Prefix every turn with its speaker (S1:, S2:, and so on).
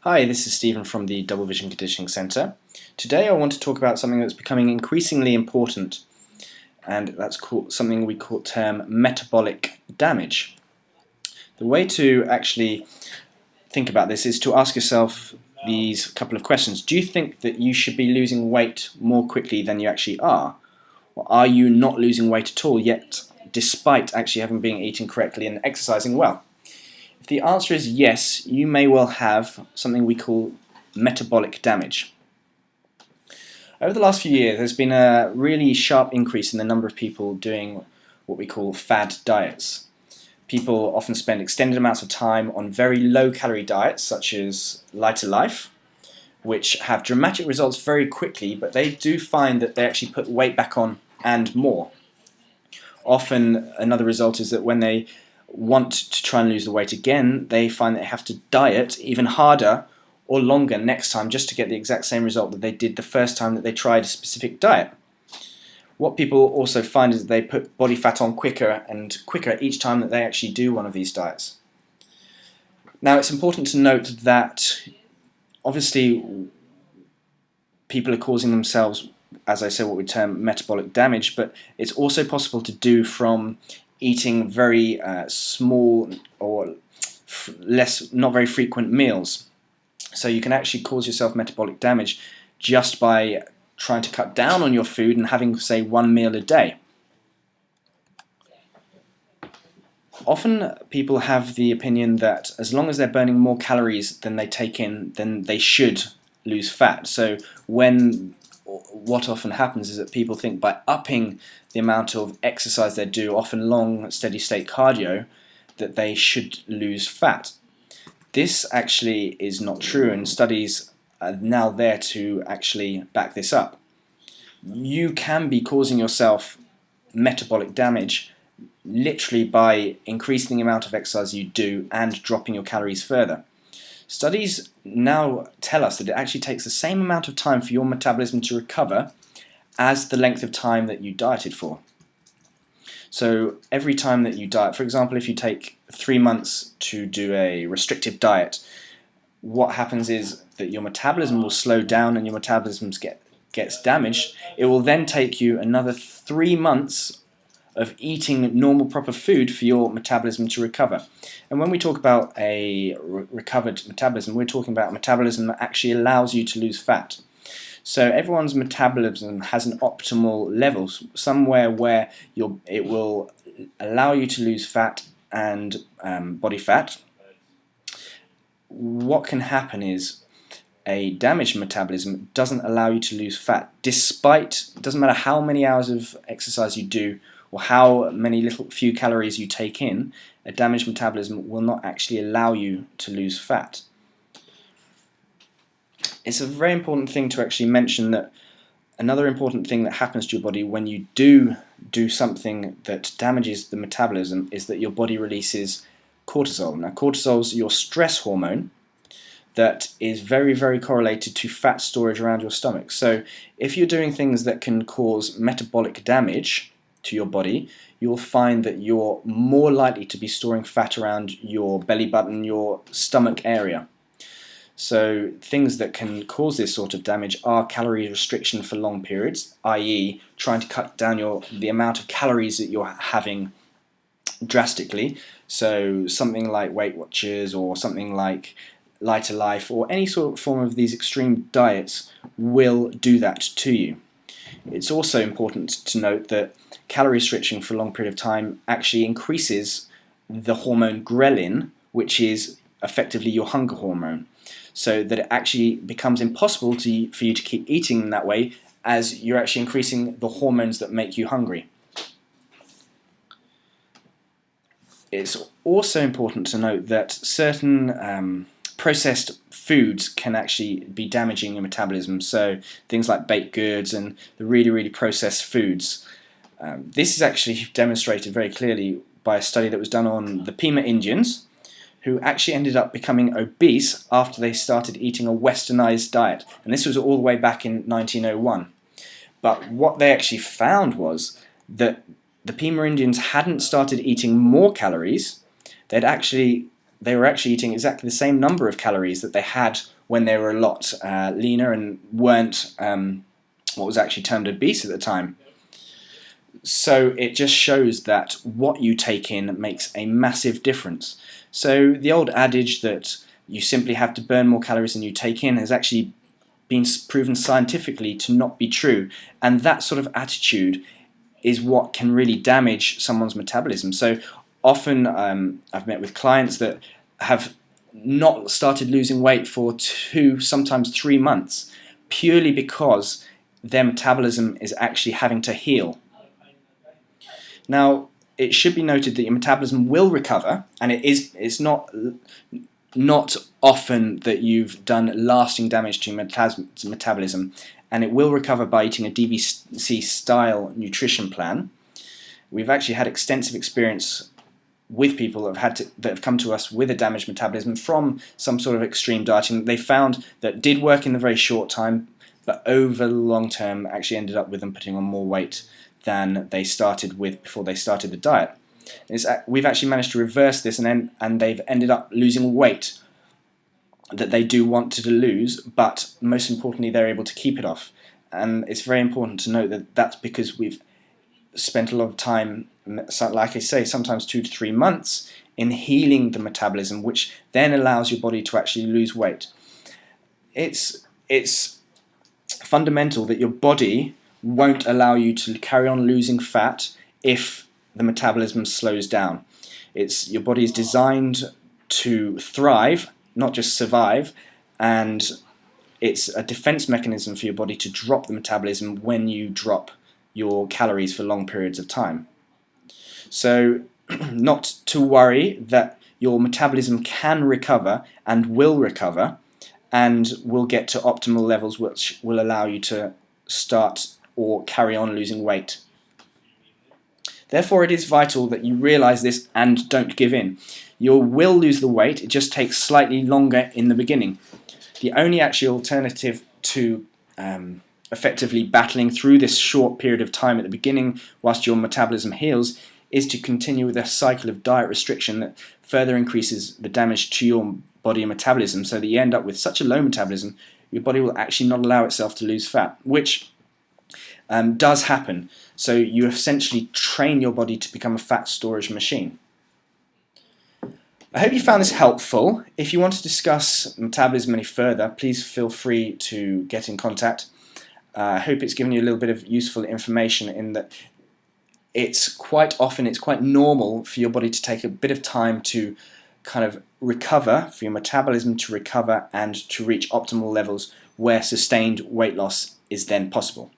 S1: Hi, this is Stephen from the Double Vision Conditioning Centre. Today I want to talk about something that's becoming increasingly important, and that's something we term metabolic damage. The way to actually think about this is to ask yourself these couple of questions. Do you think that you should be losing weight more quickly than you actually are? Or are you not losing weight at all yet, despite actually having been eating correctly and exercising well? If the answer is yes, you may well have something we call metabolic damage. Over the last few years, there's been a really sharp increase in the number of people doing what we call fad diets. People often spend extended amounts of time on very low-calorie diets, such as Lighter Life, which have dramatic results very quickly, but they do find that they actually put weight back on and more. Often, another result is that when they want to try and lose the weight again, they find they have to diet even harder or longer next time just to get the exact same result that they did the first time that they tried a specific diet. What people also find is that they put body fat on quicker and quicker each time that they actually do one of these diets. Now, it's important to note that obviously people are causing themselves, as I said, what we term metabolic damage, but it's also possible to do from eating very small or not very frequent meals. So you can actually cause yourself metabolic damage just by trying to cut down on your food and having, say, one meal a day. Often people have the opinion that as long as they're burning more calories than they take in, then they should lose fat. So what often happens is that people think by upping the amount of exercise they do, often long steady state cardio, that they should lose fat. This actually is not true, and studies are now there to actually back this up. You can be causing yourself metabolic damage literally by increasing the amount of exercise you do and dropping your calories further. Studies now tell us that it actually takes the same amount of time for your metabolism to recover as the length of time that you dieted for. So every time that you diet, for example, if you take 3 months to do a restrictive diet, what happens is that your metabolism will slow down and your metabolism gets damaged. It will then take you another 3 months of eating normal proper food for your metabolism to recover. And when we talk about a recovered metabolism, we're talking about a metabolism that actually allows you to lose fat. So everyone's metabolism has an optimal level, somewhere where it will allow you to lose fat and body fat. What can happen is a damaged metabolism doesn't allow you to lose fat, despite, it doesn't matter how many hours of exercise you do or how many few calories you take in, a damaged metabolism will not actually allow you to lose fat. It's a very important thing to actually mention that another important thing that happens to your body when you do something that damages the metabolism is that your body releases cortisol. Now, cortisol is your stress hormone that is very, very correlated to fat storage around your stomach. So if you're doing things that can cause metabolic damage to your body, you'll find that you're more likely to be storing fat around your belly button, your stomach area. So things that can cause this sort of damage are calorie restriction for long periods, i.e. trying to cut down the amount of calories that you're having drastically. So something like Weight Watchers or something like Lighter Life or any sort of form of these extreme diets will do that to you. It's also important to note that calorie restriction for a long period of time actually increases the hormone ghrelin, which is effectively your hunger hormone, so that it actually becomes impossible for you to keep eating in that way, as you're actually increasing the hormones that make you hungry. It's also important to note that certain processed foods can actually be damaging your metabolism, so things like baked goods and the really, really processed foods. This is actually demonstrated very clearly by a study that was done on the Pima Indians, who actually ended up becoming obese after they started eating a westernized diet. And this was all the way back in 1901. But what they actually found was that the Pima Indians hadn't started eating more calories. They were actually eating exactly the same number of calories that they had when they were a lot leaner and weren't what was actually termed obese at the time. So it just shows that what you take in makes a massive difference. So the old adage that you simply have to burn more calories than you take in has actually been proven scientifically to not be true, and that sort of attitude is what can really damage someone's metabolism. So often I've met with clients that have not started losing weight for 2, sometimes 3 months, purely because their metabolism is actually having to heal. Now, it should be noted that your metabolism will recover, and it's not often that you've done lasting damage to your metabolism, and it will recover by eating a DVC style nutrition plan. We've actually had extensive experience with people that have come to us with a damaged metabolism from some sort of extreme dieting that they found that did work in the very short time, but over the long term actually ended up with them putting on more weight than they started with before they started the diet. We've actually managed to reverse this, and they've ended up losing weight that they do want to lose, but most importantly they're able to keep it off. And it's very important to note that that's because we've spent a lot of time, like I say, sometimes 2 to 3 months in healing the metabolism, which then allows your body to actually lose weight. It's fundamental that your body won't allow you to carry on losing fat if the metabolism slows down. Your body is designed to thrive, not just survive, and it's a defense mechanism for your body to drop the metabolism when you drop your calories for long periods of time. So not to worry that your metabolism can recover and will recover and will get to optimal levels which will allow you to start or carry on losing weight. Therefore, it is vital that you realize this and don't give in. You will lose the weight, it just takes slightly longer in the beginning. The only actual alternative to effectively battling through this short period of time at the beginning whilst your metabolism heals is to continue with a cycle of diet restriction that further increases the damage to your body and metabolism, so that you end up with such a low metabolism your body will actually not allow itself to lose fat, which does happen. So you essentially train your body to become a fat storage machine. I hope you found this helpful. If you want to discuss metabolism any further, please feel free to get in contact. I hope it's given you a little bit of useful information in that it's quite normal for your body to take a bit of time to kind of recover, for your metabolism to recover and to reach optimal levels where sustained weight loss is then possible.